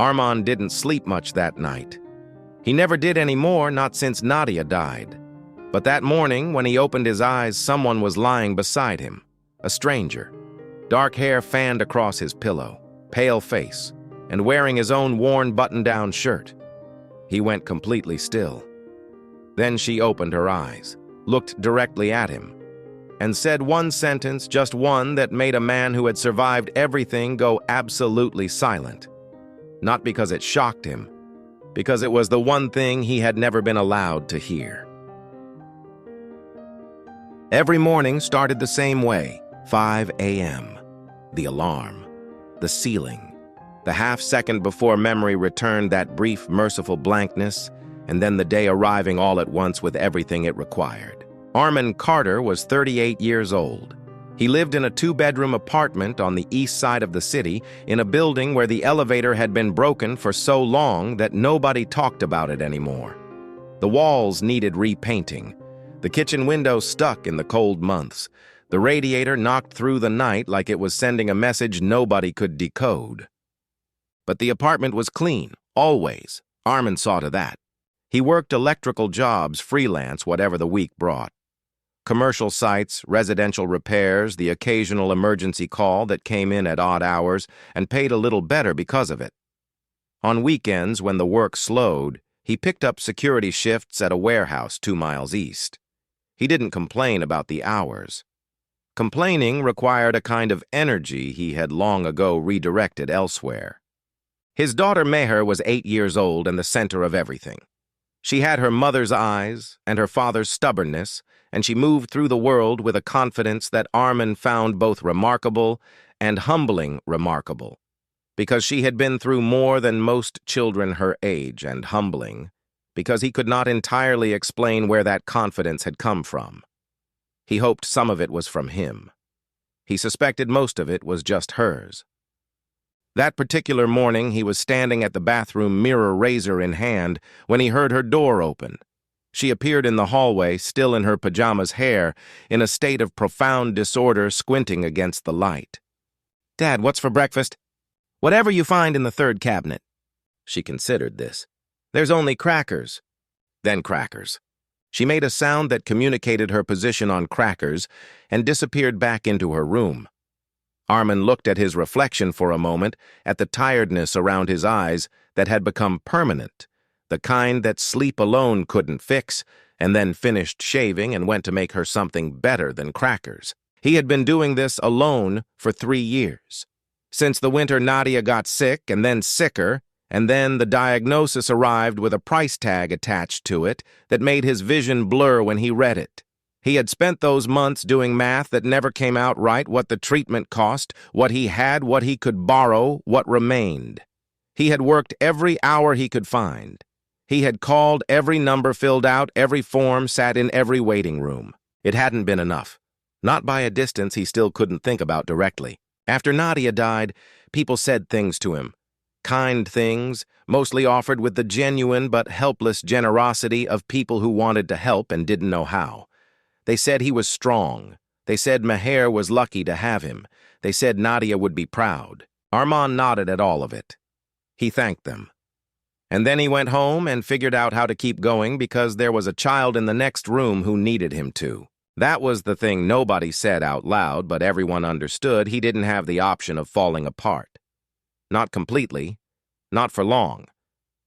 Arman didn't sleep much that night. He never did any more, not since Nadia died. But that morning, when he opened his eyes, someone was lying beside him, a stranger. Dark hair fanned across his pillow, pale face, and wearing his own worn button-down shirt. He went completely still. Then she opened her eyes, looked directly at him, and said one sentence, just one, that made a man who had survived everything go absolutely silent. Not because it shocked him, because it was the one thing he had never been allowed to hear. Every morning started the same way, 5 a.m. The alarm, the ceiling, the half-second before memory returned that brief, merciful blankness, and then the day arriving all at once with everything it required. Arman Carter was 38 years old. He lived in a two-bedroom apartment on the east side of the city, in a building where the elevator had been broken for so long that nobody talked about it anymore. The walls needed repainting. The kitchen window stuck in the cold months. The radiator knocked through the night like it was sending a message nobody could decode. But the apartment was clean, always. Arman saw to that. He worked electrical jobs, freelance, whatever the week brought. Commercial sites, residential repairs, the occasional emergency call that came in at odd hours and paid a little better because of it. On weekends, when the work slowed, he picked up security shifts at a warehouse 2 miles east. He didn't complain about the hours. Complaining required a kind of energy he had long ago redirected elsewhere. His daughter Meher was 8 years old and the center of everything. She had her mother's eyes and her father's stubbornness, and she moved through the world with a confidence that Arman found both remarkable and humbling remarkable, because she had been through more than most children her age, and humbling, because he could not entirely explain where that confidence had come from. He hoped some of it was from him. He suspected most of it was just hers. That particular morning, he was standing at the bathroom mirror, razor in hand, when he heard her door open. She appeared in the hallway, still in her pajamas, hair, in a state of profound disorder, squinting against the light. "Dad, what's for breakfast?" "Whatever you find in the third cabinet." She considered this. "There's only crackers." Then crackers. She made a sound that communicated her position on crackers and disappeared back into her room. Arman looked at his reflection for a moment, at the tiredness around his eyes that had become permanent, the kind that sleep alone couldn't fix, and then finished shaving and went to make her something better than crackers. He had been doing this alone for 3 years. Since the winter Nadia got sick and then sicker, and then the diagnosis arrived with a price tag attached to it that made his vision blur when he read it. He had spent those months doing math that never came out right, what the treatment cost, what he had, what he could borrow, what remained. He had worked every hour he could find. He had called every number, filled out every form, sat in every waiting room. It hadn't been enough. Not by a distance he still couldn't think about directly. After Nadia died, people said things to him. Kind things, mostly offered with the genuine but helpless generosity of people who wanted to help and didn't know how. They said he was strong. They said Meher was lucky to have him. They said Nadia would be proud. Arman nodded at all of it. He thanked them. And then he went home and figured out how to keep going because there was a child in the next room who needed him too. That was the thing nobody said out loud, but everyone understood he didn't have the option of falling apart. Not completely, not for long.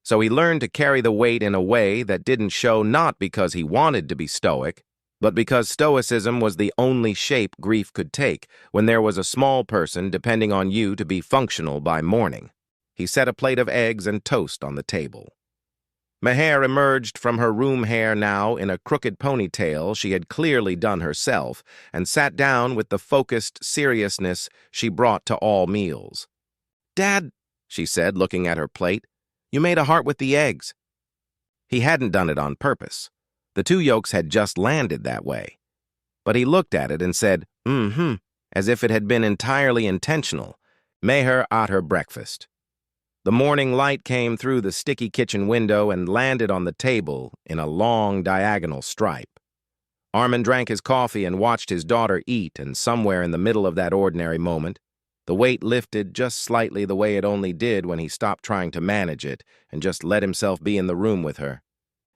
So he learned to carry the weight in a way that didn't show, not because he wanted to be stoic, but because stoicism was the only shape grief could take when there was a small person depending on you to be functional by morning. He set a plate of eggs and toast on the table. Meher emerged from her room hair now in a crooked ponytail she had clearly done herself, and sat down with the focused seriousness she brought to all meals. "Dad," she said, looking at her plate, "you made a heart with the eggs." He hadn't done it on purpose. The 2 yolks had just landed that way. But he looked at it and said, as if it had been entirely intentional. Meher ate her breakfast. The morning light came through the sticky kitchen window and landed on the table in a long diagonal stripe. Arman drank his coffee and watched his daughter eat, and somewhere in the middle of that ordinary moment, The weight lifted just slightly the way it only did when he stopped trying to manage it and just let himself be in the room with her.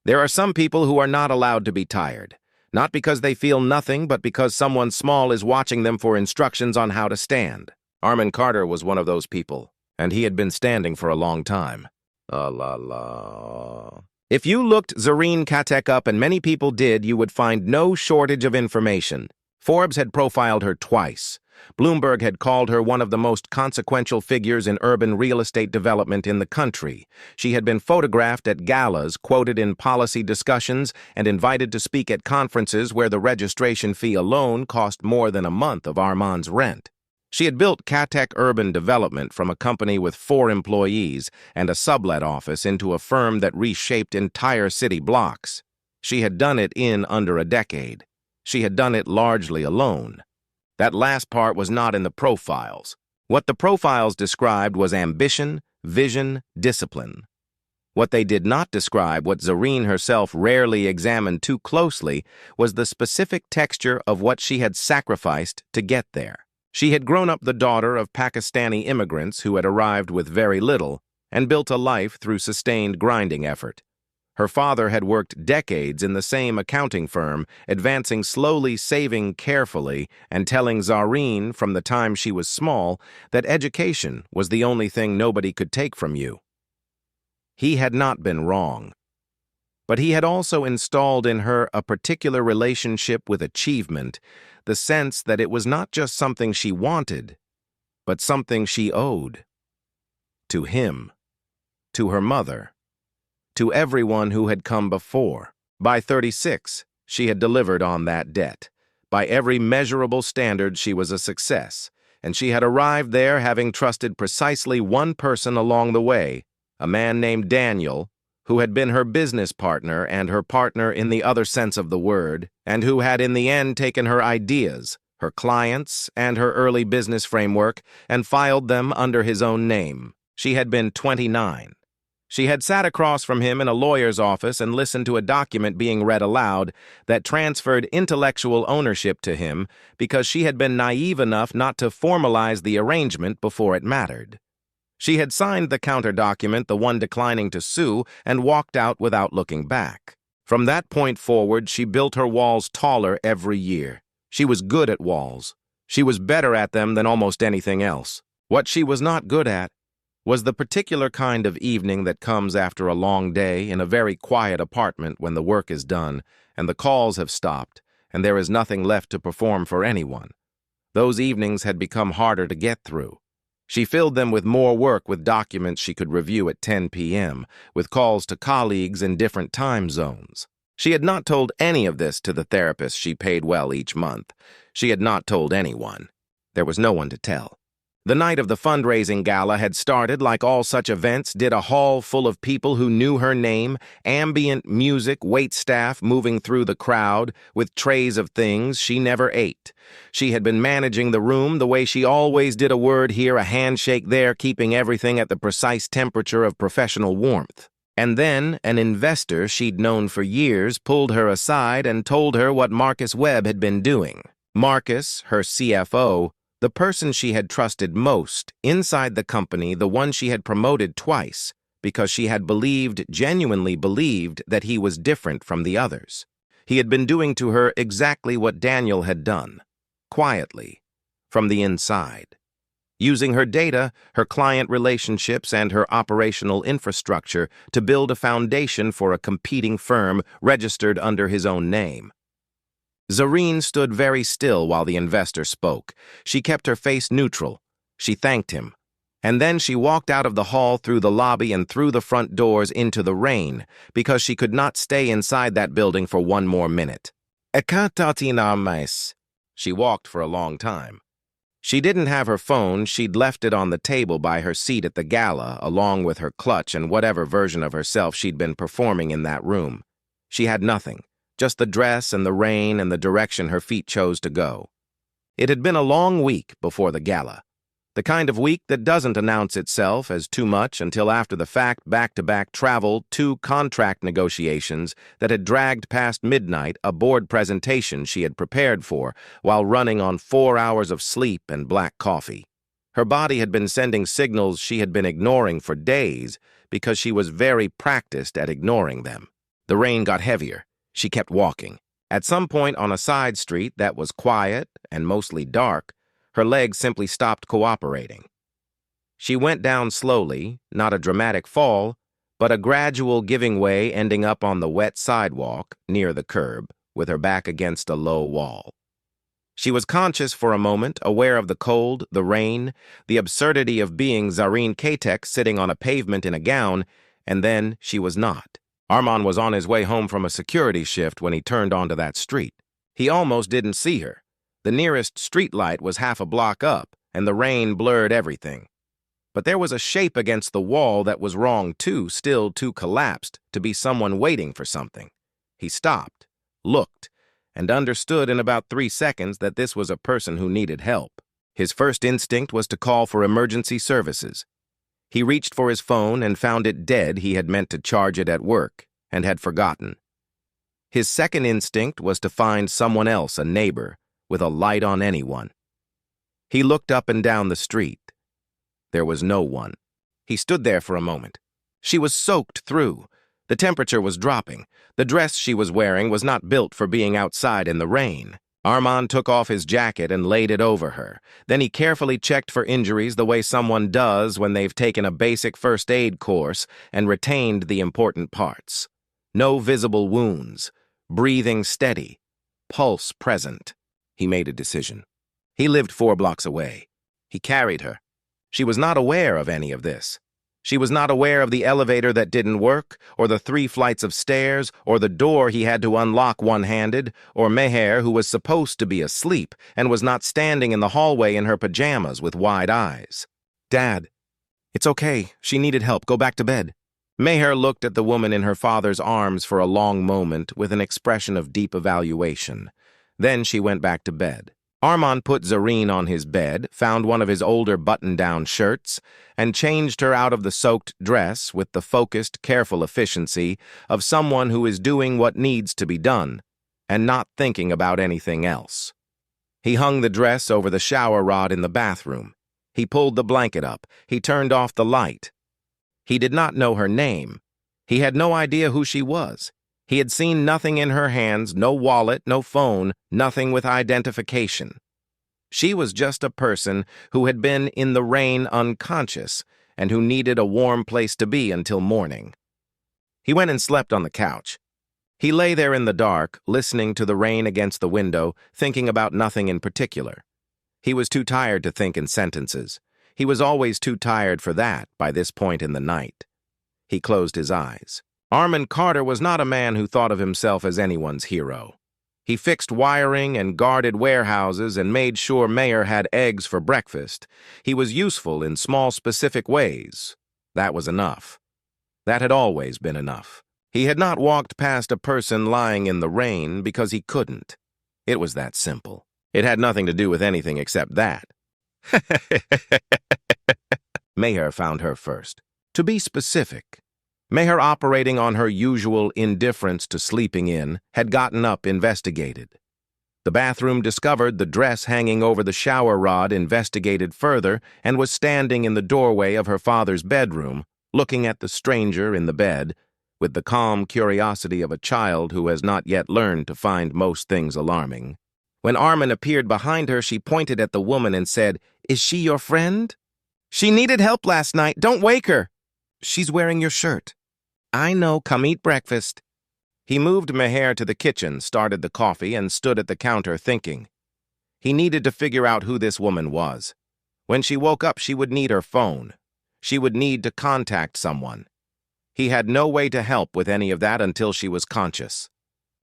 There are some people who are not allowed to be tired, not because they feel nothing, but because someone small is watching them for instructions on how to stand. Arman Carter was one of those people, and he had been standing for a long time. La. If you looked Zarene Katek up, and many people did, you would find no shortage of information. Forbes had profiled her twice. Bloomberg had called her one of the most consequential figures in urban real estate development in the country. She had been photographed at galas, quoted in policy discussions, and invited to speak at conferences where the registration fee alone cost more than a month of Arman's rent. She had built Katek Urban Development from a company with 4 employees and a sublet office into a firm that reshaped entire city blocks. She had done it in under a decade. She had done it largely alone. That last part was not in the profiles. What the profiles described was ambition, vision, discipline. What they did not describe, what Zareen herself rarely examined too closely, was the specific texture of what she had sacrificed to get there. She had grown up the daughter of Pakistani immigrants who had arrived with very little and built a life through sustained grinding effort. Her father had worked decades in the same accounting firm, advancing slowly, saving carefully, and telling Zareen from the time she was small that education was the only thing nobody could take from you. He had not been wrong. But he had also installed in her a particular relationship with achievement, the sense that it was not just something she wanted, but something she owed. To him, to her mother, to everyone who had come before. By 36, she had delivered on that debt. By every measurable standard, she was a success, and she had arrived there having trusted precisely one person along the way, a man named Daniel, who had been her business partner and her partner in the other sense of the word, and who had in the end taken her ideas, her clients, and her early business framework and filed them under his own name. She had been 29. She had sat across from him in a lawyer's office and listened to a document being read aloud that transferred intellectual ownership to him because she had been naive enough not to formalize the arrangement before it mattered. She had signed the counter-document, the one declining to sue, and walked out without looking back. From that point forward, she built her walls taller every year. She was good at walls. She was better at them than almost anything else. What she was not good at was the particular kind of evening that comes after a long day in a very quiet apartment when the work is done and the calls have stopped and there is nothing left to perform for anyone. Those evenings had become harder to get through. She filled them with more work, with documents she could review at 10 p.m., with calls to colleagues in different time zones. She had not told any of this to the therapist she paid well each month. She had not told anyone. There was no one to tell. The night of the fundraising gala had started like all such events did, a hall full of people who knew her name, ambient music, waitstaff moving through the crowd with trays of things she never ate. She had been managing the room the way she always did, a word here, a handshake there, keeping everything at the precise temperature of professional warmth. And then an investor she'd known for years pulled her aside and told her what Marcus Webb had been doing. Marcus, her CFO, the person she had trusted most inside the company, the one she had promoted twice because she had genuinely believed that he was different from the others. He had been doing to her exactly what Daniel had done, quietly, from the inside, using her data, her client relationships, and her operational infrastructure to build a foundation for a competing firm registered under his own name. Zareen stood very still while the investor spoke. She kept her face neutral. She thanked him. And then she walked out of the hall, through the lobby, and through the front doors into the rain, because she could not stay inside that building for one more minute. She walked for a long time. She didn't have her phone. She'd left it on the table by her seat at the gala, along with her clutch and whatever version of herself she'd been performing in that room. She had nothing. Just the dress and the rain and the direction her feet chose to go. It had been a long week before the gala. The kind of week that doesn't announce itself as too much until after the fact, back-to-back travel, 2 contract negotiations that had dragged past midnight, a board presentation she had prepared for while running on 4 hours of sleep and black coffee. Her body had been sending signals she had been ignoring for days because she was very practiced at ignoring them. The rain got heavier. She kept walking. At some point on a side street that was quiet and mostly dark, her legs simply stopped cooperating. She went down slowly, not a dramatic fall, but a gradual giving way ending up on the wet sidewalk near the curb, with her back against a low wall. She was conscious for a moment, aware of the cold, the rain, the absurdity of being Zarene Katek sitting on a pavement in a gown, and then she was not. Arman was on his way home from a security shift when he turned onto that street. He almost didn't see her. The nearest streetlight was half a block up, and the rain blurred everything. But there was a shape against the wall that was wrong too, still too collapsed to be someone waiting for something. He stopped, looked, and understood in about 3 seconds that this was a person who needed help. His first instinct was to call for emergency services. He reached for his phone and found it dead. He had meant to charge it at work and had forgotten. His second instinct was to find someone else, a neighbor, with a light on anyone. He looked up and down the street. There was no one. He stood there for a moment. She was soaked through. The temperature was dropping. The dress she was wearing was not built for being outside in the rain. Arman took off his jacket and laid it over her. Then he carefully checked for injuries the way someone does when they've taken a basic first aid course and retained the important parts. No visible wounds. Breathing steady. Pulse present. He made a decision. He lived 4 blocks away. He carried her. She was not aware of any of this. She was not aware of the elevator that didn't work, or the 3 flights of stairs, or the door he had to unlock one-handed, or Meher, who was supposed to be asleep and was not standing in the hallway in her pajamas with wide eyes. "Dad, it's okay. She needed help. Go back to bed." Meher looked at the woman in her father's arms for a long moment with an expression of deep evaluation. Then she went back to bed. Arman put Zareen on his bed, found one of his older button-down shirts, and changed her out of the soaked dress with the focused, careful efficiency of someone who is doing what needs to be done and not thinking about anything else. He hung the dress over the shower rod in the bathroom. He pulled the blanket up. He turned off the light. He did not know her name. He had no idea who she was. He had seen nothing in her hands, no wallet, no phone, nothing with identification. She was just a person who had been in the rain unconscious and who needed a warm place to be until morning. He went and slept on the couch. He lay there in the dark, listening to the rain against the window, thinking about nothing in particular. He was too tired to think in sentences. He was always too tired for that by this point in the night. He closed his eyes. Arman Carter was not a man who thought of himself as anyone's hero. He fixed wiring and guarded warehouses and made sure Meher had eggs for breakfast. He was useful in small, specific ways. That was enough. That had always been enough. He had not walked past a person lying in the rain because he couldn't. It was that simple. It had nothing to do with anything except that. Meher found her first. To be specific, Meher, operating on her usual indifference to sleeping in, had gotten up, investigated. The bathroom discovered the dress hanging over the shower rod, investigated further, and was standing in the doorway of her father's bedroom, looking at the stranger in the bed, with the calm curiosity of a child who has not yet learned to find most things alarming. When Arman appeared behind her, she pointed at the woman and said, "Is she your friend? She needed help last night. Don't wake her. She's wearing your shirt." "I know. Come eat breakfast." He moved Meher to the kitchen, started the coffee, and stood at the counter thinking. He needed to figure out who this woman was. When she woke up, she would need her phone. She would need to contact someone. He had no way to help with any of that until she was conscious.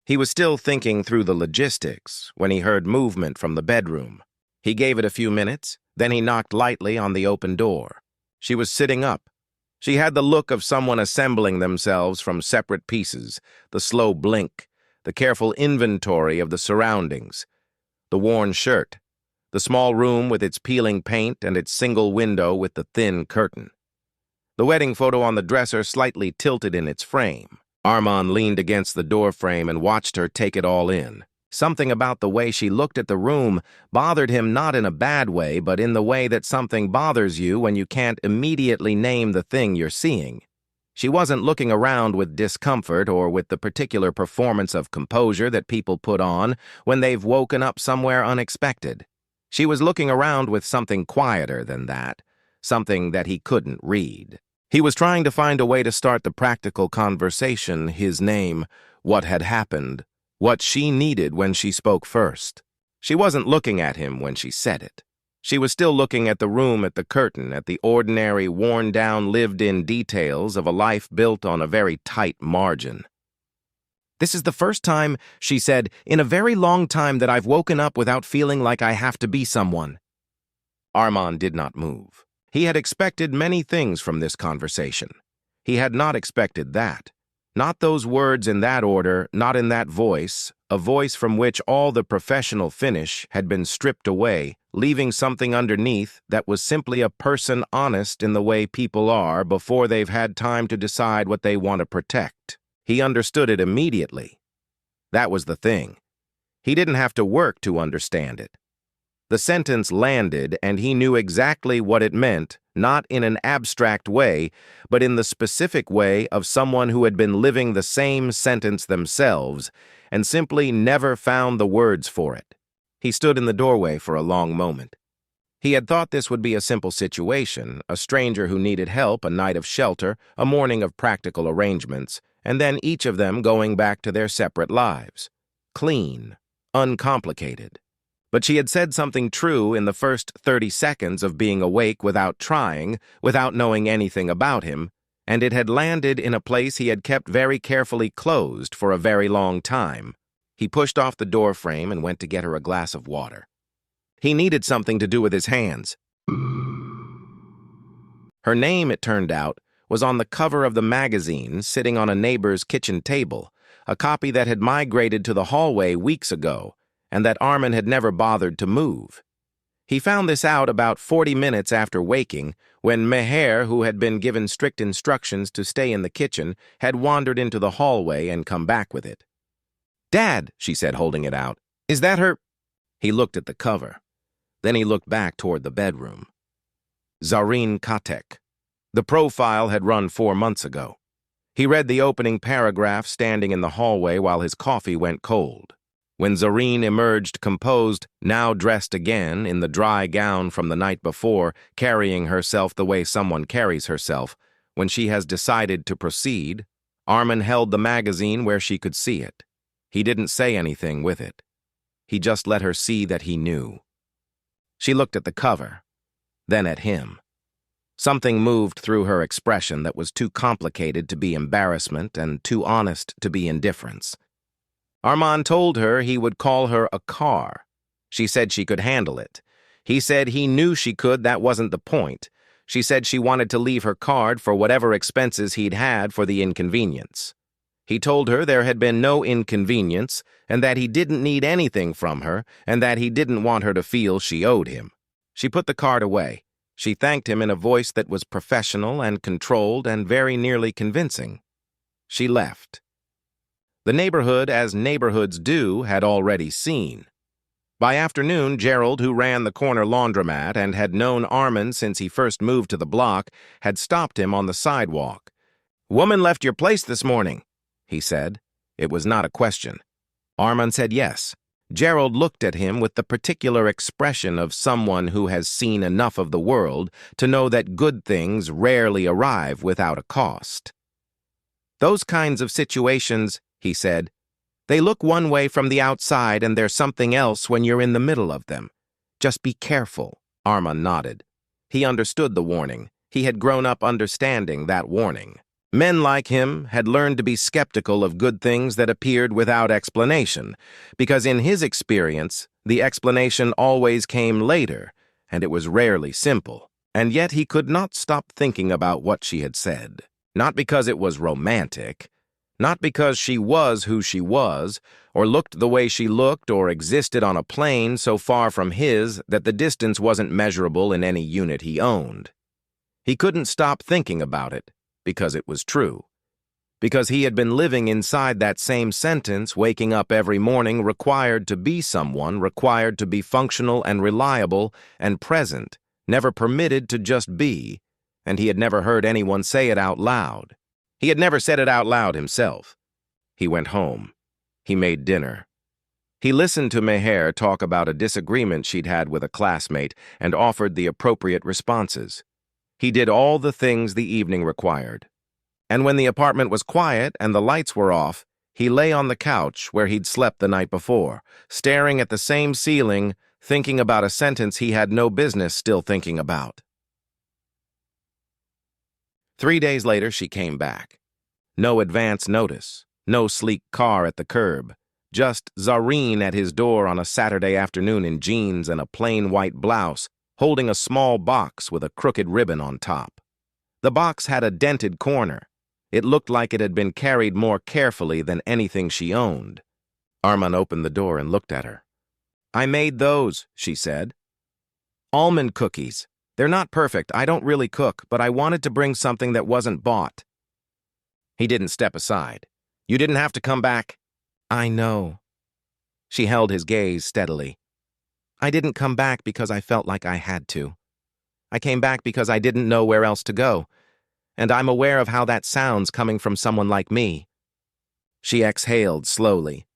He was still thinking through the logistics when he heard movement from the bedroom. He gave it a few minutes, then he knocked lightly on the open door. She was sitting up. She had the look of someone assembling themselves from separate pieces, the slow blink, the careful inventory of the surroundings, the worn shirt, the small room with its peeling paint and its single window with the thin curtain. The wedding photo on the dresser slightly tilted in its frame. Arman leaned against the door frame and watched her take it all in. Something about the way she looked at the room bothered him, not in a bad way, but in the way that something bothers you when you can't immediately name the thing you're seeing. She wasn't looking around with discomfort or with the particular performance of composure that people put on when they've woken up somewhere unexpected. She was looking around with something quieter than that, something that he couldn't read. He was trying to find a way to start the practical conversation, his name, what had happened, what she needed when she spoke first. She wasn't looking at him when she said it. She was still looking at the room, at the curtain, at the ordinary, worn-down, lived-in details of a life built on a very tight margin. "This is the first time," she said, "in a very long time that I've woken up without feeling like I have to be someone." Arman did not move. He had expected many things from this conversation. He had not expected that. Not those words in that order, not in that voice, a voice from which all the professional finish had been stripped away, leaving something underneath that was simply a person honest in the way people are before they've had time to decide what they want to protect. He understood it immediately. That was the thing. He didn't have to work to understand it. The sentence landed, and he knew exactly what it meant, not in an abstract way, but in the specific way of someone who had been living the same sentence themselves and simply never found the words for it. He stood in the doorway for a long moment. He had thought this would be a simple situation, a stranger who needed help, a night of shelter, a morning of practical arrangements, and then each of them going back to their separate lives. Clean, uncomplicated. But she had said something true in the first 30 seconds of being awake without trying, without knowing anything about him, and it had landed in a place he had kept very carefully closed for a very long time. He pushed off the door frame and went to get her a glass of water. He needed something to do with his hands. Her name, it turned out, was on the cover of the magazine, sitting on a neighbor's kitchen table, a copy that had migrated to the hallway weeks ago, and that Arman had never bothered to move. He found this out about 40 minutes after waking, when Meher, who had been given strict instructions to stay in the kitchen, had wandered into the hallway and come back with it. "Dad," she said, holding it out, "is that her?" He looked at the cover. Then he looked back toward the bedroom. Zarene Katek. The profile had run 4 months ago. He read the opening paragraph standing in the hallway while his coffee went cold. When Zareen emerged composed, now dressed again in the dry gown from the night before, carrying herself the way someone carries herself, when she has decided to proceed, Arman held the magazine where she could see it. He didn't say anything with it. He just let her see that he knew. She looked at the cover, then at him. Something moved through her expression that was too complicated to be embarrassment and too honest to be indifference. Arman told her he would call her a car. She said she could handle it. He said he knew she could, that wasn't the point. She said she wanted to leave her card for whatever expenses he'd had for the inconvenience. He told her there had been no inconvenience, and that he didn't need anything from her, and that he didn't want her to feel she owed him. She put the card away. She thanked him in a voice that was professional and controlled and very nearly convincing. She left. The neighborhood, as neighborhoods do, had already seen. By afternoon, Gerald, who ran the corner laundromat and had known Arman since he first moved to the block, had stopped him on the sidewalk. "Woman left your place this morning," he said. It was not a question. Arman said yes. Gerald looked at him with the particular expression of someone who has seen enough of the world to know that good things rarely arrive without a cost. "Those kinds of situations," he said, "they look one way from the outside and they're something else when you're in the middle of them. Just be careful." Arman nodded. He understood the warning. He had grown up understanding that warning. Men like him had learned to be skeptical of good things that appeared without explanation, because in his experience, the explanation always came later, and it was rarely simple. And yet he could not stop thinking about what she had said. Not because it was romantic, not because she was who she was, or looked the way she looked, or existed on a plane so far from his that the distance wasn't measurable in any unit he owned. He couldn't stop thinking about it, because it was true. because he had been living inside that same sentence, waking up every morning required to be someone, required to be functional and reliable and present, never permitted to just be, and he had never heard anyone say it out loud. He had never said it out loud himself. He went home. He made dinner. He listened to Meher talk about a disagreement she'd had with a classmate and offered the appropriate responses. He did all the things the evening required. And when the apartment was quiet and the lights were off, he lay on the couch where he'd slept the night before, staring at the same ceiling, thinking about a sentence he had no business still thinking about. 3 days later, she came back. No advance notice, no sleek car at the curb, just Zareen at his door on a Saturday afternoon in jeans and a plain white blouse, holding a small box with a crooked ribbon on top. The box had a dented corner. It looked like it had been carried more carefully than anything she owned. Arman opened the door and looked at her. "I made those," she said. "Almond cookies. They're not perfect. I don't really cook, but I wanted to bring something that wasn't bought." He didn't step aside. "You didn't have to come back." "I know." She held his gaze steadily. "I didn't come back because I felt like I had to. I came back because I didn't know where else to go. And I'm aware of how that sounds coming from someone like me." She exhaled slowly.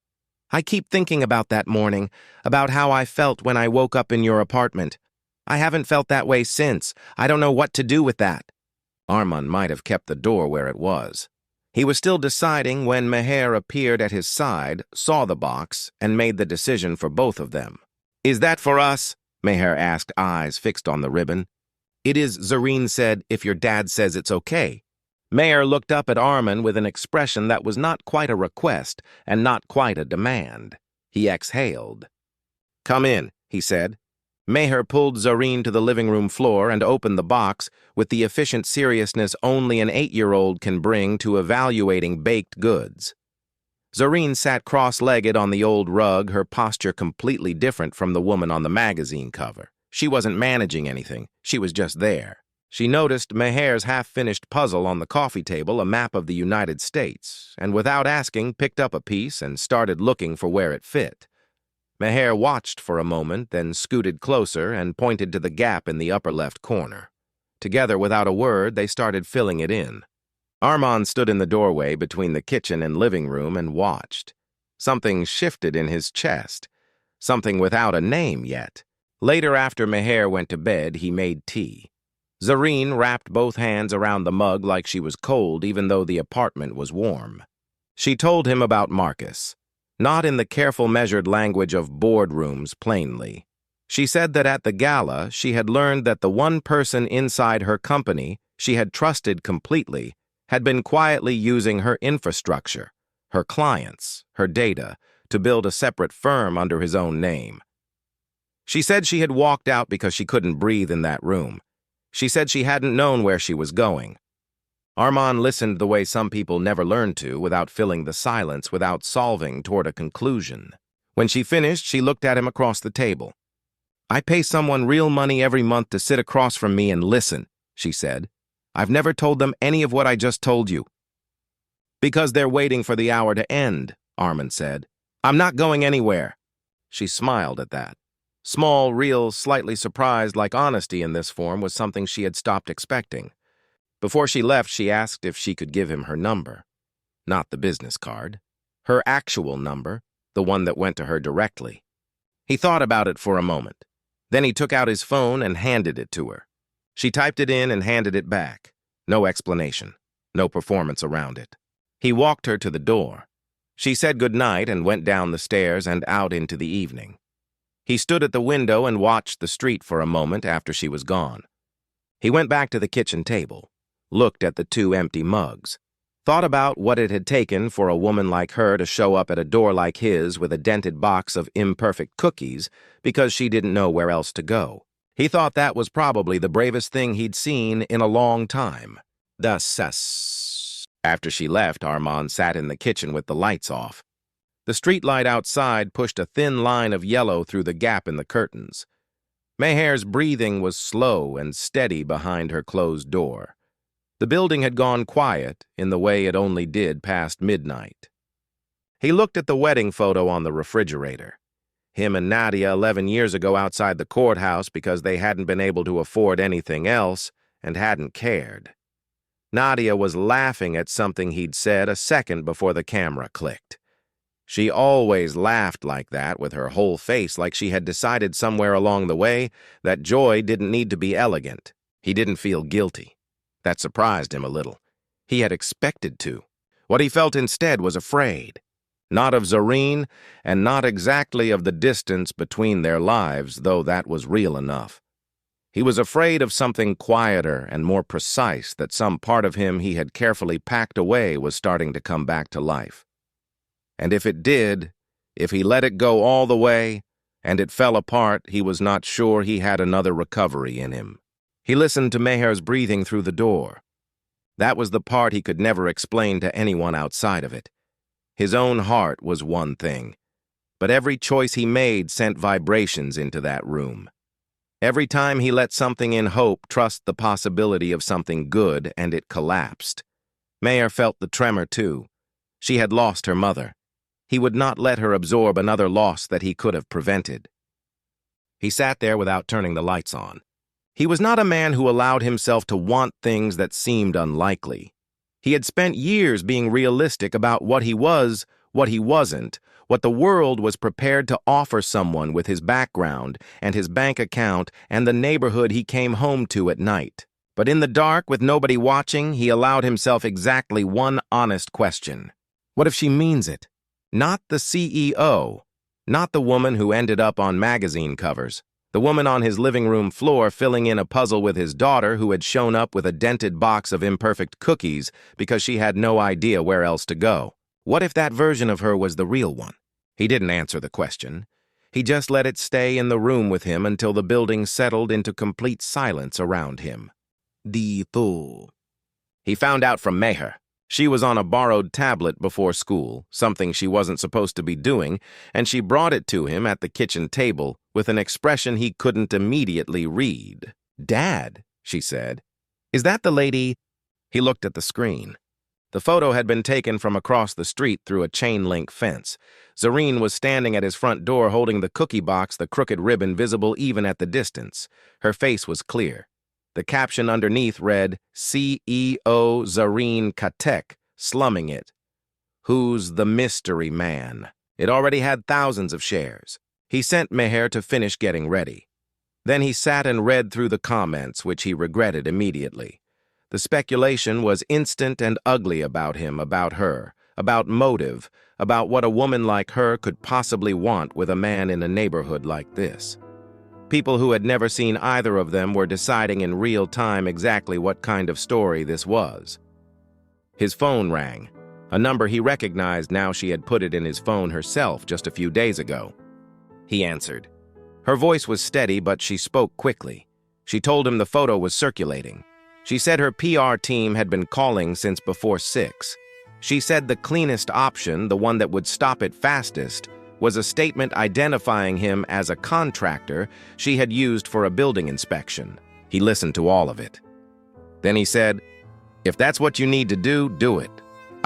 "I keep thinking about that morning, about how I felt when I woke up in your apartment. I haven't felt that way since. I don't know what to do with that." Arman might have kept the door where it was. He was still deciding when Meher appeared at his side, saw the box, and made the decision for both of them. "Is that for us?" Meher asked, eyes fixed on the ribbon. "It is," Zareen said, "if your dad says it's okay." Meher looked up at Arman with an expression that was not quite a request and not quite a demand. He exhaled. "Come in," he said. Meher pulled Zareen to the living room floor and opened the box with the efficient seriousness only an 8-year-old can bring to evaluating baked goods. Zareen sat cross-legged on the old rug, her posture completely different from the woman on the magazine cover. She wasn't managing anything. She was just there. She noticed Meher's half-finished puzzle on the coffee table, a map of the United States, and without asking, picked up a piece and started looking for where it fit. Meher watched for a moment, then scooted closer and pointed to the gap in the upper left corner. Together, without a word, they started filling it in. Arman stood in the doorway between the kitchen and living room and watched. Something shifted in his chest, something without a name yet. Later, after Meher went to bed, he made tea. Zareen wrapped both hands around the mug like she was cold, even though the apartment was warm. She told him about Marcus. Not in the careful, measured language of boardrooms, plainly. She said that at the gala, she had learned that the one person inside her company she had trusted completely had been quietly using her infrastructure, her clients, her data, to build a separate firm under his own name. She said she had walked out because she couldn't breathe in that room. She said she hadn't known where she was going. Arman listened the way some people never learn to, without filling the silence, without solving toward a conclusion. When she finished, she looked at him across the table. "I pay someone real money every month to sit across from me and listen," she said. "I've never told them any of what I just told you." "Because they're waiting for the hour to end," Arman said. "I'm not going anywhere." She smiled at that. Small, real, slightly surprised, like honesty in this form was something she had stopped expecting. Before she left, she asked if she could give him her number. Not the business card. Her actual number, the one that went to her directly. He thought about it for a moment. Then he took out his phone and handed it to her. She typed it in and handed it back. No explanation. No performance around it. He walked her to the door. She said goodnight and went down the stairs and out into the evening. He stood at the window and watched the street for a moment after she was gone. He went back to the kitchen table, looked at the 2 empty mugs, thought about what it had taken for a woman like her to show up at a door like his with a dented box of imperfect cookies because she didn't know where else to go. He thought that was probably the bravest thing he'd seen in a long time. After she left, Arman sat in the kitchen with the lights off. The streetlight outside pushed a thin line of yellow through the gap in the curtains. Meher's breathing was slow and steady behind her closed door. The building had gone quiet in the way it only did past midnight. He looked at the wedding photo on the refrigerator. Him and Nadia 11 years ago outside the courthouse because they hadn't been able to afford anything else and hadn't cared. Nadia was laughing at something he'd said a second before the camera clicked. She always laughed like that with her whole face, like she had decided somewhere along the way that joy didn't need to be elegant. He didn't feel guilty. That surprised him a little. He had expected to. What he felt instead was afraid. Not of Zareen, and not exactly of the distance between their lives, though that was real enough. He was afraid of something quieter and more precise, that some part of him he had carefully packed away was starting to come back to life. And if it did, if he let it go all the way, and it fell apart, he was not sure he had another recovery in him. He listened to Meher's breathing through the door. That was the part he could never explain to anyone outside of it. His own heart was one thing, but every choice he made sent vibrations into that room. Every time he let something in hope trust the possibility of something good, and it collapsed. Meher felt the tremor too. She had lost her mother. He would not let her absorb another loss that he could have prevented. He sat there without turning the lights on. He was not a man who allowed himself to want things that seemed unlikely. He had spent years being realistic about what he was, what he wasn't, what the world was prepared to offer someone with his background and his bank account and the neighborhood he came home to at night. But in the dark, with nobody watching, he allowed himself exactly one honest question. What if she means it? Not the CEO, not the woman who ended up on magazine covers. The woman on his living room floor filling in a puzzle with his daughter who had shown up with a dented box of imperfect cookies because she had no idea where else to go. What if that version of her was the real one? He didn't answer the question. He just let it stay in the room with him until the building settled into complete silence around him. He found out from Meher. She was on a borrowed tablet before school, something she wasn't supposed to be doing, and she brought it to him at the kitchen table with an expression he couldn't immediately read. "Dad," she said. "Is that the lady?" He looked at the screen. The photo had been taken from across the street through a chain-link fence. Zareen was standing at his front door holding the cookie box, the crooked ribbon visible even at the distance. Her face was clear. The caption underneath read, CEO Zarene Katek, slumming it. Who's the mystery man? It already had thousands of shares. He sent Meher to finish getting ready. Then he sat and read through the comments, which he regretted immediately. The speculation was instant and ugly about him, about her, about motive, about what a woman like her could possibly want with a man in a neighborhood like this. People who had never seen either of them were deciding in real time exactly what kind of story this was. His phone rang, a number he recognized now she had put it in his phone herself just a few days ago. He answered. Her voice was steady, but she spoke quickly. She told him the photo was circulating. She said her PR team had been calling since before 6. She said the cleanest option, the one that would stop it fastest, was a statement identifying him as a contractor she had used for a building inspection. He listened to all of it. Then he said, "If that's what you need to do it.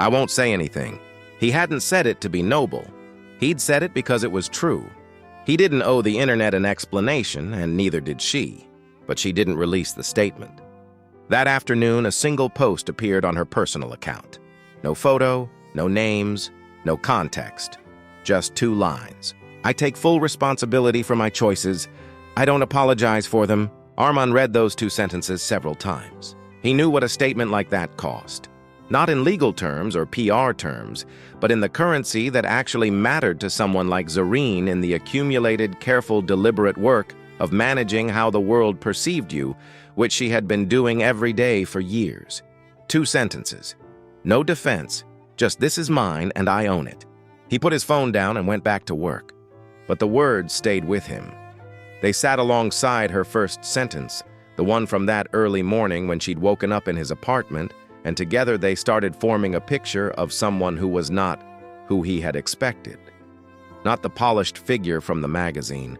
I won't say anything." He hadn't said it to be noble. He'd said it because it was true. He didn't owe the internet an explanation, and neither did she. But she didn't release the statement. That afternoon, a single post appeared on her personal account. No photo, no names, no context. Just 2 lines. "I take full responsibility for my choices. I don't apologize for them." Arman read those 2 sentences several times. He knew what a statement like that cost. Not in legal terms or PR terms, but in the currency that actually mattered to someone like Zareen in the accumulated, careful, deliberate work of managing how the world perceived you, which she had been doing every day for years. 2 sentences. No defense, just "this is mine and I own it." He put his phone down and went back to work. But the words stayed with him. They sat alongside her first sentence, the one from that early morning when she'd woken up in his apartment, and together they started forming a picture of someone who was not who he had expected. Not the polished figure from the magazine,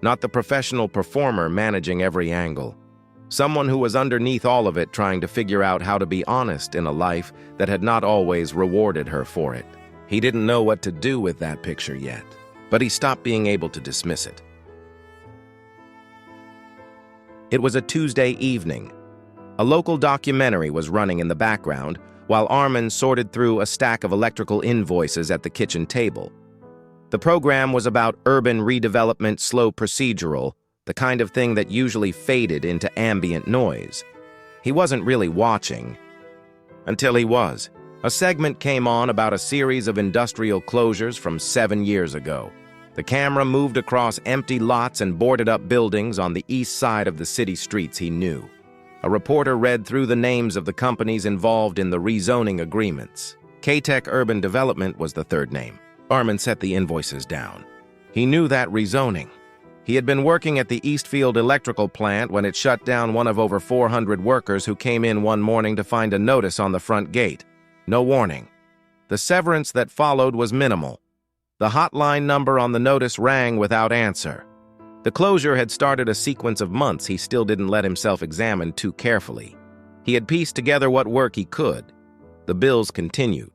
not the professional performer managing every angle. Someone who was underneath all of it trying to figure out how to be honest in a life that had not always rewarded her for it. He didn't know what to do with that picture yet, but he stopped being able to dismiss it. It was a Tuesday evening. A local documentary was running in the background while Arman sorted through a stack of electrical invoices at the kitchen table. The program was about urban redevelopment slow procedural, the kind of thing that usually faded into ambient noise. He wasn't really watching, until he was. A segment came on about a series of industrial closures from 7 years ago. The camera moved across empty lots and boarded-up buildings on the east side of the city streets he knew. A reporter read through the names of the companies involved in the rezoning agreements. Katek Urban Development was the third name. Arman set the invoices down. He knew that rezoning. He had been working at the Eastfield electrical plant when it shut down one of over 400 workers who came in one morning to find a notice on the front gate. No warning. The severance that followed was minimal. The hotline number on the notice rang without answer. The closure had started a sequence of months he still didn't let himself examine too carefully. He had pieced together what work he could. The bills continued.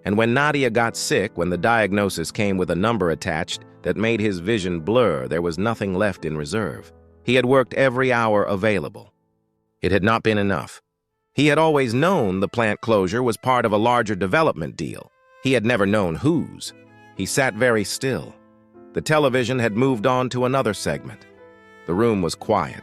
And when Nadia got sick, when the diagnosis came with a number attached that made his vision blur, there was nothing left in reserve. He had worked every hour available. It had not been enough. He had always known the plant closure was part of a larger development deal. He had never known whose. He sat very still. The television had moved on to another segment. The room was quiet.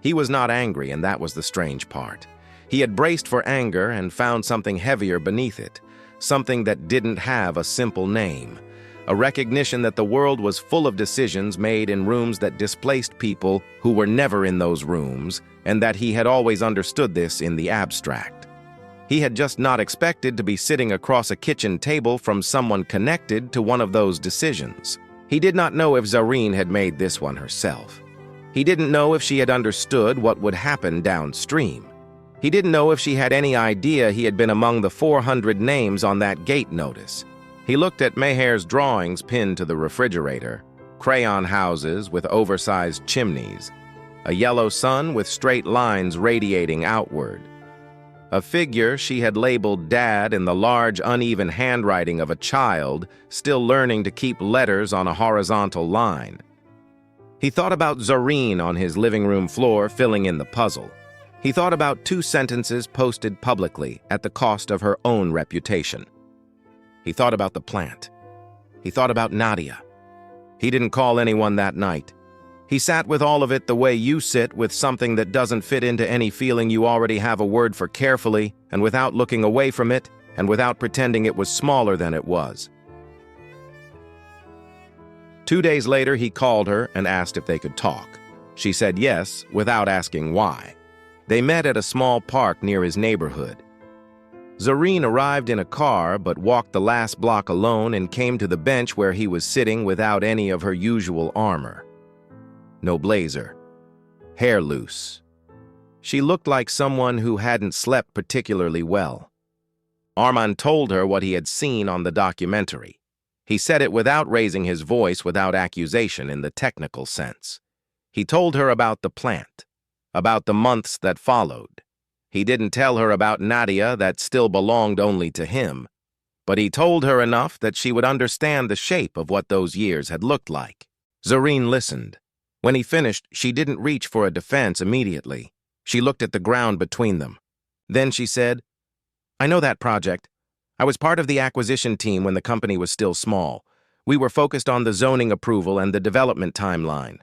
He was not angry, and that was the strange part. He had braced for anger and found something heavier beneath it, something that didn't have a simple name. A recognition that the world was full of decisions made in rooms that displaced people who were never in those rooms, and that he had always understood this in the abstract. He had just not expected to be sitting across a kitchen table from someone connected to one of those decisions. He did not know if Zareen had made this one herself. He didn't know if she had understood what would happen downstream. He didn't know if she had any idea he had been among the 400 names on that gate notice. He looked at Meher's drawings pinned to the refrigerator, crayon houses with oversized chimneys, a yellow sun with straight lines radiating outward, a figure she had labeled Dad in the large, uneven handwriting of a child still learning to keep letters on a horizontal line. He thought about Zareen on his living room floor filling in the puzzle. He thought about 2 sentences posted publicly at the cost of her own reputation. He thought about the plant. He thought about Nadia. He didn't call anyone that night. He sat with all of it the way you sit with something that doesn't fit into any feeling you already have a word for carefully, and without looking away from it, and without pretending it was smaller than it was. 2 days later, he called her and asked if they could talk. She said yes, without asking why. They met at a small park near his neighborhood. Zareen arrived in a car but walked the last block alone and came to the bench where he was sitting without any of her usual armor. No blazer. Hair loose. She looked like someone who hadn't slept particularly well. Arman told her what he had seen on the documentary. He said it without raising his voice, without accusation in the technical sense. He told her about the plant, about the months that followed. He didn't tell her about Nadia that still belonged only to him, but he told her enough that she would understand the shape of what those years had looked like. Zareen listened. When he finished, she didn't reach for a defense immediately. She looked at the ground between them. Then she said, "I know that project. I was part of the acquisition team when the company was still small. We were focused on the zoning approval and the development timeline."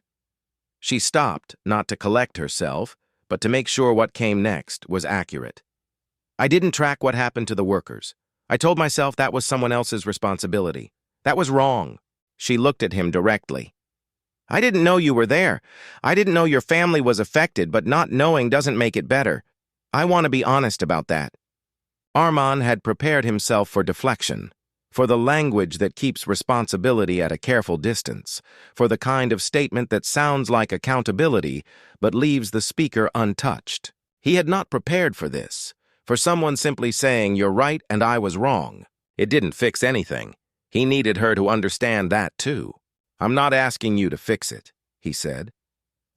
She stopped, not to collect herself, but to make sure what came next was accurate. "I didn't track what happened to the workers. I told myself that was someone else's responsibility. That was wrong." She looked at him directly. "I didn't know you were there. I didn't know your family was affected, but not knowing doesn't make it better. I want to be honest about that." Arman had prepared himself for deflection, for the language that keeps responsibility at a careful distance, for the kind of statement that sounds like accountability but leaves the speaker untouched. He had not prepared for this, for someone simply saying, "You're right and I was wrong." It didn't fix anything. He needed her to understand that too. "I'm not asking you to fix it," he said.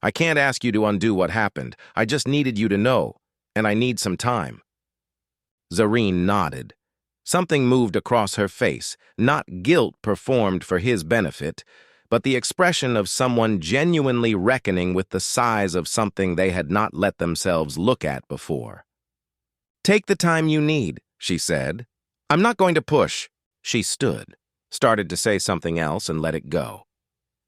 I can't ask you to undo what happened. I just needed you to know, and I need some time. Zareen nodded. Something moved across her face, not guilt performed for his benefit, but the expression of someone genuinely reckoning with the size of something they had not let themselves look at before. Take the time you need, she said. I'm not going to push. She stood, started to say something else, and let it go.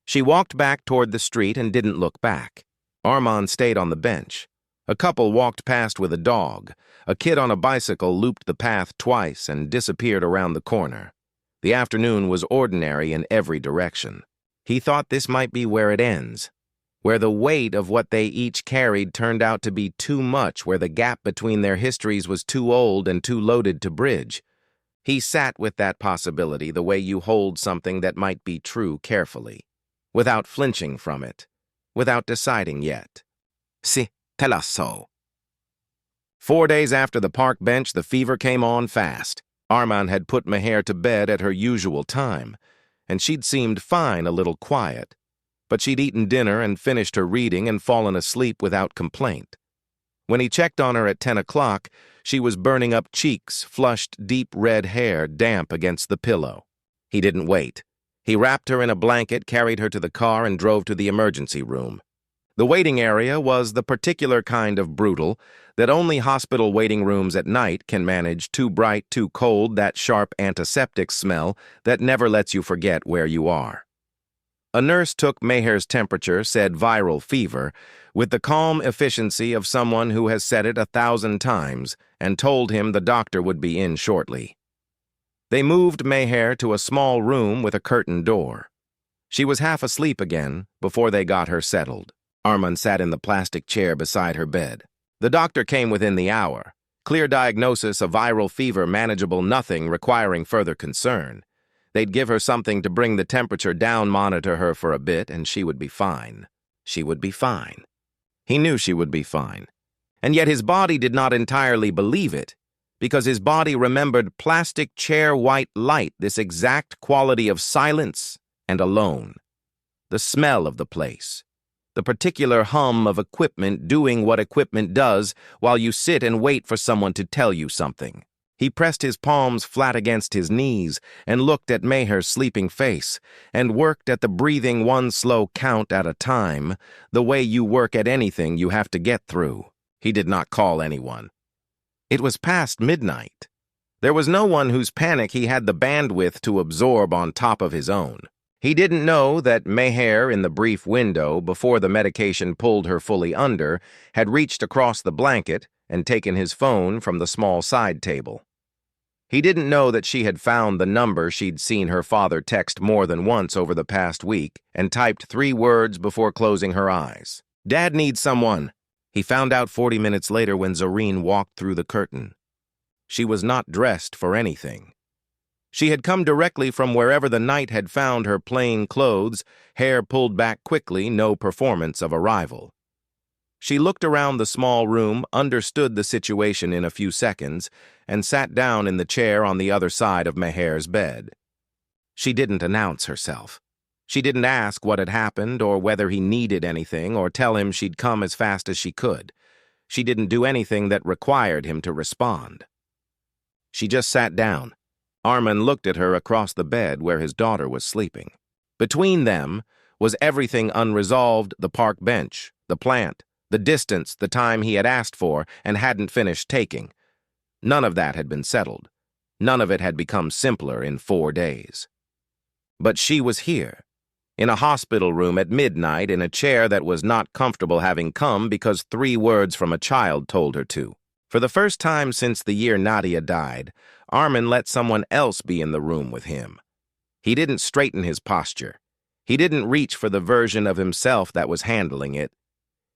She walked back toward the street and didn't look back. Arman stayed on the bench. A couple walked past with a dog. A kid on a bicycle looped the path twice and disappeared around the corner. The afternoon was ordinary in every direction. He thought this might be where it ends, where the weight of what they each carried turned out to be too much, where the gap between their histories was too old and too loaded to bridge. He sat with that possibility the way you hold something that might be true carefully, without flinching from it, without deciding yet. Si, tell us so. 4 days after the park bench, the fever came on fast. Arman had put Meher to bed at her usual time, and she'd seemed fine, a little quiet. But she'd eaten dinner and finished her reading and fallen asleep without complaint. When he checked on her at 10 o'clock, she was burning up cheeks, flushed deep red hair damp against the pillow. He didn't wait. He wrapped her in a blanket, carried her to the car, and drove to the emergency room. The waiting area was the particular kind of brutal that only hospital waiting rooms at night can manage. Too bright, too cold, that sharp antiseptic smell that never lets you forget where you are. A nurse took Meher's temperature, said viral fever, with the calm efficiency of someone who has said it 1,000 times, and told him the doctor would be in shortly. They moved Meher to a small room with a curtained door. She was half asleep again before they got her settled. Arman sat in the plastic chair beside her bed. The doctor came within the hour. Clear diagnosis of viral fever, manageable, nothing requiring further concern. They'd give her something to bring the temperature down, monitor her for a bit, and she would be fine. She would be fine. He knew she would be fine. And yet his body did not entirely believe it, because his body remembered plastic chair white light, this exact quality of silence and alone. The smell of the place. The particular hum of equipment doing what equipment does while you sit and wait for someone to tell you something. He pressed his palms flat against his knees and looked at Meher's sleeping face and worked at the breathing one slow count at a time, the way you work at anything you have to get through. He did not call anyone. It was past midnight. There was no one whose panic he had the bandwidth to absorb on top of his own. He didn't know that Meher, in the brief window before the medication pulled her fully under, had reached across the blanket and taken his phone from the small side table. He didn't know that she had found the number she'd seen her father text more than once over the past week and typed 3 words before closing her eyes. Dad needs someone. He found out 40 minutes later when Zareen walked through the curtain. She was not dressed for anything. She had come directly from wherever the night had found her, plain clothes, hair pulled back quickly, no performance of arrival. She looked around the small room, understood the situation in a few seconds, and sat down in the chair on the other side of Meher's bed. She didn't announce herself. She didn't ask what had happened or whether he needed anything or tell him she'd come as fast as she could. She didn't do anything that required him to respond. She just sat down. Arman looked at her across the bed where his daughter was sleeping. Between them was everything unresolved: the park bench, the plant, the distance, the time he had asked for and hadn't finished taking. None of that had been settled. None of it had become simpler in 4 days. But she was here, in a hospital room at midnight, in a chair that was not comfortable, having come because 3 words from a child told her to. For the first time since the year Nadia died, Arman let someone else be in the room with him. He didn't straighten his posture. He didn't reach for the version of himself that was handling it.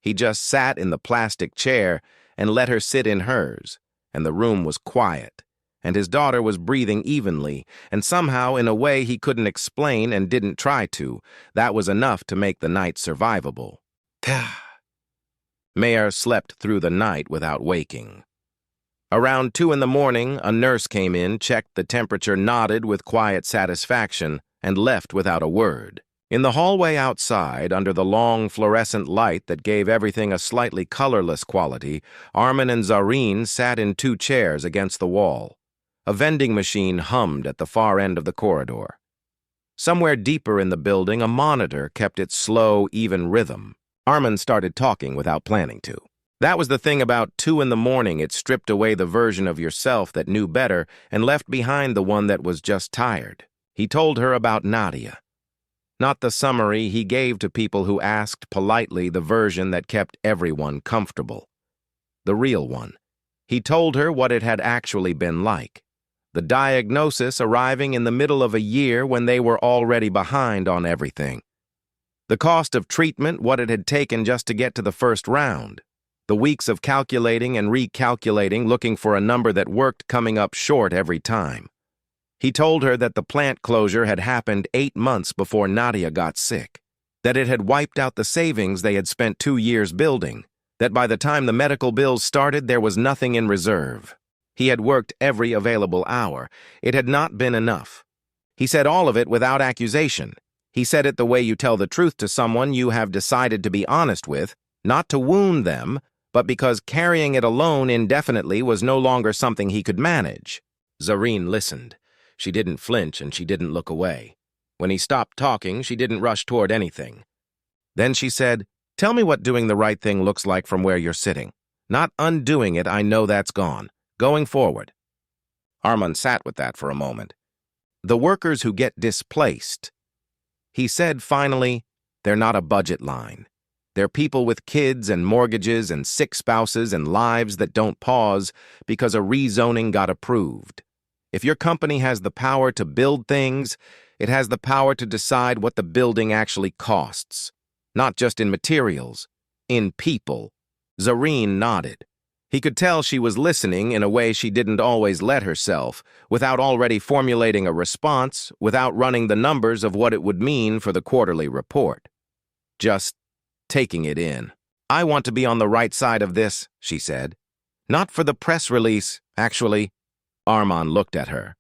He just sat in the plastic chair and let her sit in hers, and the room was quiet, and his daughter was breathing evenly, and somehow, in a way he couldn't explain and didn't try to, that was enough to make the night survivable. Meher slept through the night without waking. Around 2 in the morning, a nurse came in, checked the temperature, nodded with quiet satisfaction, and left without a word. In the hallway outside, under the long fluorescent light that gave everything a slightly colorless quality, Arman and Zareen sat in two chairs against the wall. A vending machine hummed at the far end of the corridor. Somewhere deeper in the building, a monitor kept its slow, even rhythm. Arman started talking without planning to. That was the thing about 2 in the morning. It stripped away the version of yourself that knew better and left behind the one that was just tired. He told her about Nadia. Not the summary he gave to people who asked politely, the version that kept everyone comfortable. The real one. He told her what it had actually been like. The diagnosis arriving in the middle of a year when they were already behind on everything. The cost of treatment, what it had taken just to get to the first round. The weeks of calculating and recalculating, looking for a number that worked, coming up short every time. He told her that the plant closure had happened 8 months before Nadia got sick, that it had wiped out the savings they had spent 2 years building, that by the time the medical bills started, there was nothing in reserve. He had worked every available hour. It had not been enough. He said all of it without accusation. He said it the way you tell the truth to someone you have decided to be honest with, not to wound them, but because carrying it alone indefinitely was no longer something he could manage. Zareen listened. She didn't flinch and she didn't look away. When he stopped talking, she didn't rush toward anything. Then she said, "Tell me what doing the right thing looks like from where you're sitting. Not undoing it, I know that's gone. Going forward." Arman sat with that for a moment. The workers who get displaced. He said finally, they're not a budget line. They're people with kids and mortgages and sick spouses and lives that don't pause because a rezoning got approved. If your company has the power to build things, it has the power to decide what the building actually costs. Not just in materials, in people. Zareen nodded. He could tell she was listening in a way she didn't always let herself, without already formulating a response, without running the numbers of what it would mean for the quarterly report. Just taking it in. "I want to be on the right side of this," she said. "Not for the press release, actually." Arman looked at her.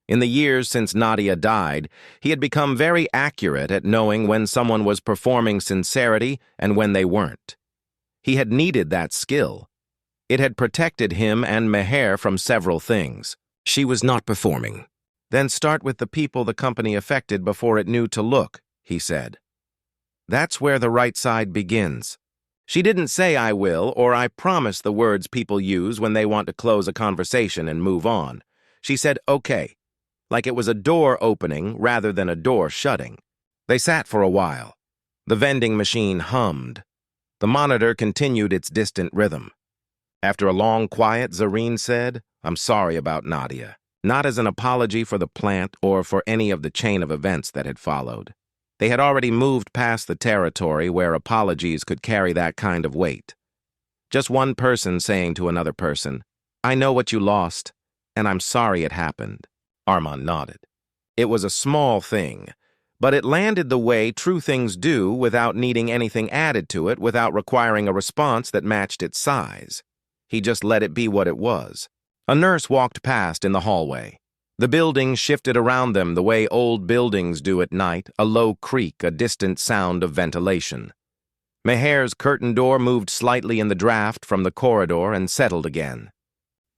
In the years since Nadia died, he had become very accurate at knowing when someone was performing sincerity and when they weren't. He had needed that skill. It had protected him and Meher from several things. She was not performing. "Then start with the people the company affected before it knew to look," he said. That's where the right side begins. She didn't say "I will" or "I promise," the words people use when they want to close a conversation and move on. She said "okay," like it was a door opening rather than a door shutting. They sat for a while. The vending machine hummed. The monitor continued its distant rhythm. After a long quiet, Zareen said, "I'm sorry about Nadia," not as an apology for the plant or for any of the chain of events that had followed. They had already moved past the territory where apologies could carry that kind of weight. Just one person saying to another person, "I know what you lost, and I'm sorry it happened." Arman nodded. It was a small thing, but it landed the way true things do without needing anything added to it, without requiring a response that matched its size. He just let it be what it was. A nurse walked past in the hallway. The building shifted around them the way old buildings do at night, a low creak, a distant sound of ventilation. Meher's curtain door moved slightly in the draft from the corridor and settled again.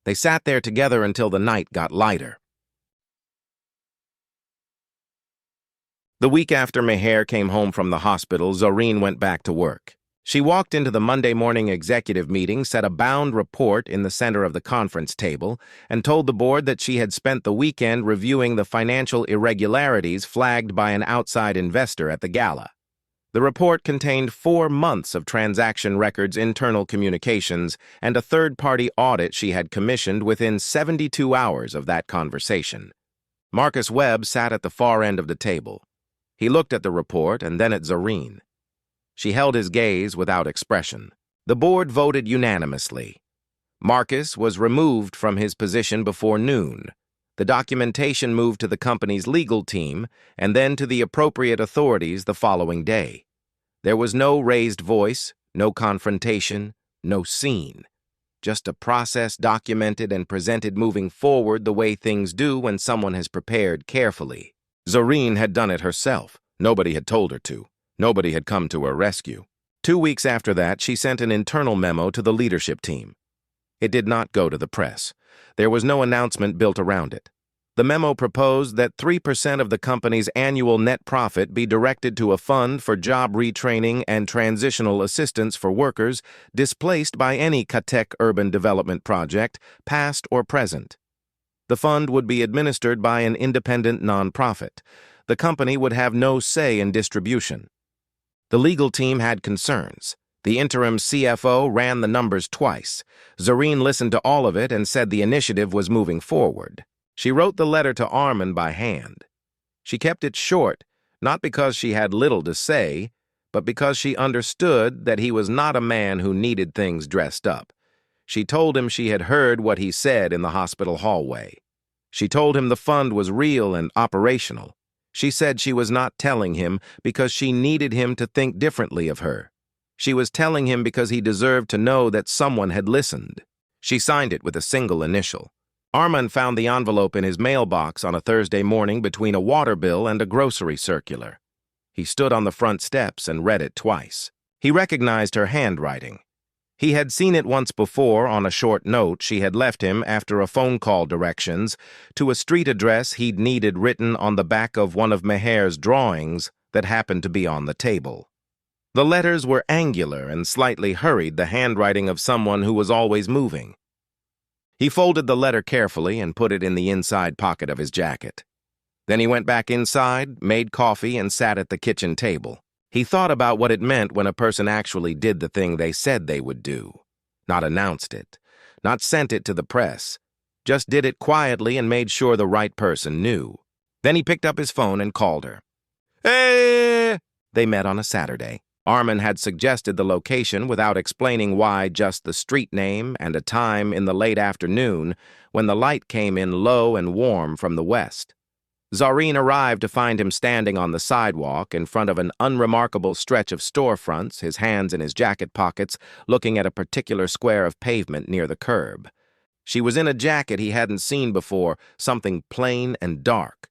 They sat there together until the night got lighter. The week after Meher came home from the hospital, Zareen went back to work. She walked into the Monday morning executive meeting, set a bound report in the center of the conference table, and told the board that she had spent the weekend reviewing the financial irregularities flagged by an outside investor at the gala. The report contained 4 months of transaction records, internal communications, and a third-party audit she had commissioned within 72 hours of that conversation. Marcus Webb sat at the far end of the table. He looked at the report and then at Zareen. She held his gaze without expression. The board voted unanimously. Marcus was removed from his position before noon. The documentation moved to the company's legal team and then to the appropriate authorities the following day. There was no raised voice, no confrontation, no scene. Just a process documented and presented, moving forward the way things do when someone has prepared carefully. Zareen had done it herself. Nobody had told her to. Nobody had come to her rescue. 2 weeks after that, she sent an internal memo to the leadership team. It did not go to the press. There was no announcement built around it. The memo proposed that 3% of the company's annual net profit be directed to a fund for job retraining and transitional assistance for workers displaced by any Katek urban development project, past or present. The fund would be administered by an independent nonprofit. The company would have no say in distribution. The legal team had concerns. The interim CFO ran the numbers twice. Zareen listened to all of it and said the initiative was moving forward. She wrote the letter to Arman by hand. She kept it short, not because she had little to say, but because she understood that he was not a man who needed things dressed up. She told him she had heard what he said in the hospital hallway. She told him the fund was real and operational. She said she was not telling him because she needed him to think differently of her. She was telling him because he deserved to know that someone had listened. She signed it with a single initial. Arman found the envelope in his mailbox on a Thursday morning between a water bill and a grocery circular. He stood on the front steps and read it twice. He recognized her handwriting. He had seen it once before on a short note she had left him after a phone call directions to a street address he'd needed written on the back of one of Meher's drawings that happened to be on the table. The letters were angular and slightly hurried, the handwriting of someone who was always moving. He folded the letter carefully and put it in the inside pocket of his jacket. Then he went back inside, made coffee, and sat at the kitchen table. He thought about what it meant when a person actually did the thing they said they would do. Not announced it, not sent it to the press, just did it quietly and made sure the right person knew. Then he picked up his phone and called her. Hey! They met on a Saturday. Arman had suggested the location without explaining why, just the street name and a time in the late afternoon when the light came in low and warm from the west. Zareen arrived to find him standing on the sidewalk in front of an unremarkable stretch of storefronts, his hands in his jacket pockets, looking at a particular square of pavement near the curb. She was in a jacket he hadn't seen before, something plain and dark.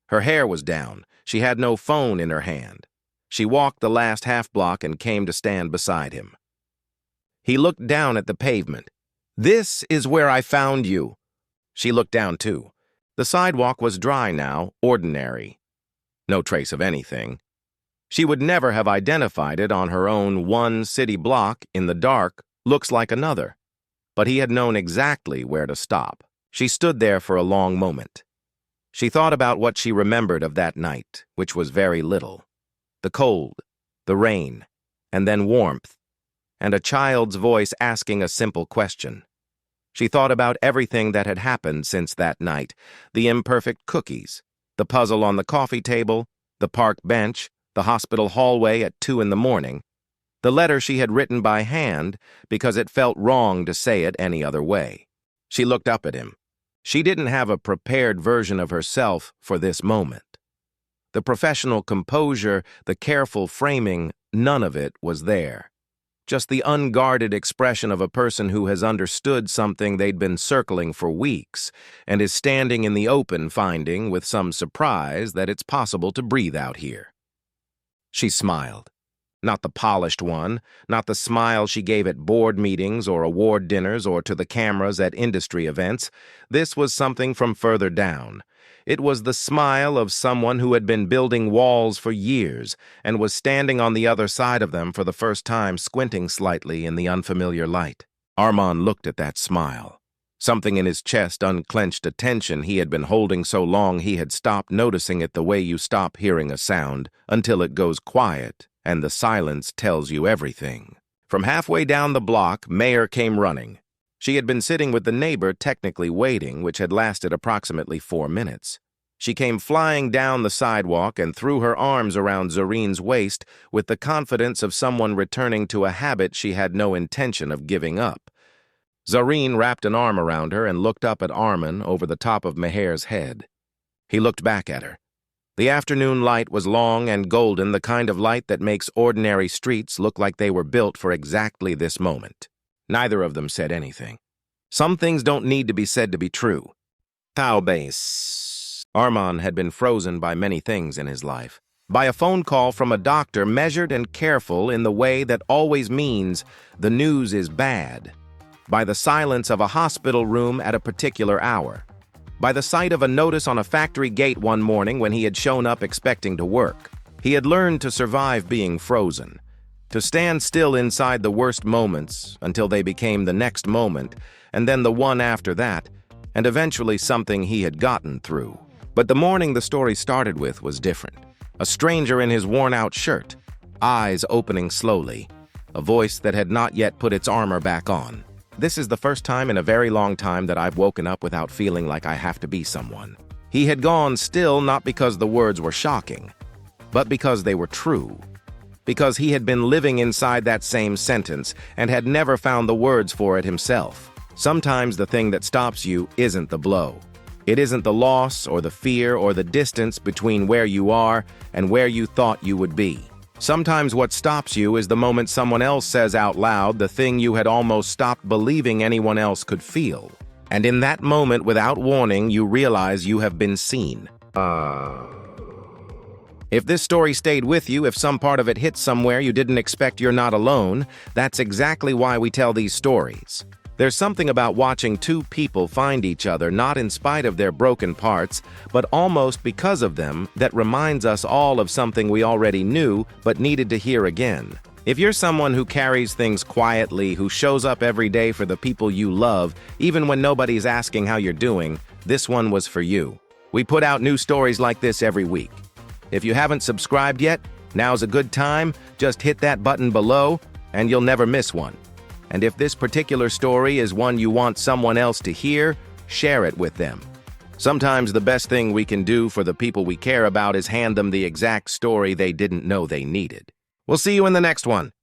Her hair was down. She had no phone in her hand. She walked the last half-block and came to stand beside him. He looked down at the pavement. "This is where I found you." She looked down, too. The sidewalk was dry now, ordinary. No trace of anything. She would never have identified it on her own one city block in the dark, looks like another. But he had known exactly where to stop. She stood there for a long moment. She thought about what she remembered of that night, which was very little. The cold, the rain, and then warmth, and a child's voice asking a simple question. She thought about everything that had happened since that night, the imperfect cookies, the puzzle on the coffee table, the park bench, the hospital hallway at 2 a.m, the letter she had written by hand because it felt wrong to say it any other way. She looked up at him. She didn't have a prepared version of herself for this moment. The professional composure, the careful framing, none of it was there. Just the unguarded expression of a person who has understood something they'd been circling for weeks and is standing in the open finding with some surprise that it's possible to breathe out here. She smiled. Not the polished one, not the smile she gave at board meetings or award dinners or to the cameras at industry events. This was something from further down. It was the smile of someone who had been building walls for years and was standing on the other side of them for the first time, squinting slightly in the unfamiliar light. Arman looked at that smile. Something in his chest unclenched a tension he had been holding so long he had stopped noticing it, the way you stop hearing a sound until it goes quiet and the silence tells you everything. From halfway down the block, Meher came running. She had been sitting with the neighbor, technically waiting, which had lasted approximately 4 minutes. She came flying down the sidewalk and threw her arms around Zareen's waist with the confidence of someone returning to a habit she had no intention of giving up. Zareen wrapped an arm around her and looked up at Arman over the top of Meher's head. He looked back at her. The afternoon light was long and golden, the kind of light that makes ordinary streets look like they were built for exactly this moment. Neither of them said anything. Some things don't need to be said to be true. Taubes. Arman had been frozen by many things in his life. by a phone call from a doctor measured and careful in the way that always means the news is bad, by the silence of a hospital room at a particular hour, by the sight of a notice on a factory gate one morning when he had shown up expecting to work. He had learned to survive being frozen, to stand still inside the worst moments until they became the next moment, and then the one after that, and eventually something he had gotten through. But the morning the story started with was different. A stranger in his worn-out shirt, eyes opening slowly, a voice that had not yet put its armor back on. This is the first time in a very long time that I've woken up without feeling like I have to be someone. He had gone still not because the words were shocking, but because they were true. Because he had been living inside that same sentence and had never found the words for it himself. Sometimes the thing that stops you isn't the blow. It isn't the loss or the fear or the distance between where you are and where you thought you would be. Sometimes what stops you is the moment someone else says out loud the thing you had almost stopped believing anyone else could feel. And in that moment, without warning, you realize you have been seen. If this story stayed with you, if some part of it hit somewhere you didn't expect, you're not alone. That's exactly why we tell these stories. There's something about watching two people find each other, not in spite of their broken parts, but almost because of them, that reminds us all of something we already knew but needed to hear again. If you're someone who carries things quietly, who shows up every day for the people you love, even when nobody's asking how you're doing, this one was for you. We put out new stories like this every week. If you haven't subscribed yet, now's a good time. Just hit that button below, and you'll never miss one. And if this particular story is one you want someone else to hear, share it with them. Sometimes the best thing we can do for the people we care about is hand them the exact story they didn't know they needed. We'll see you in the next one.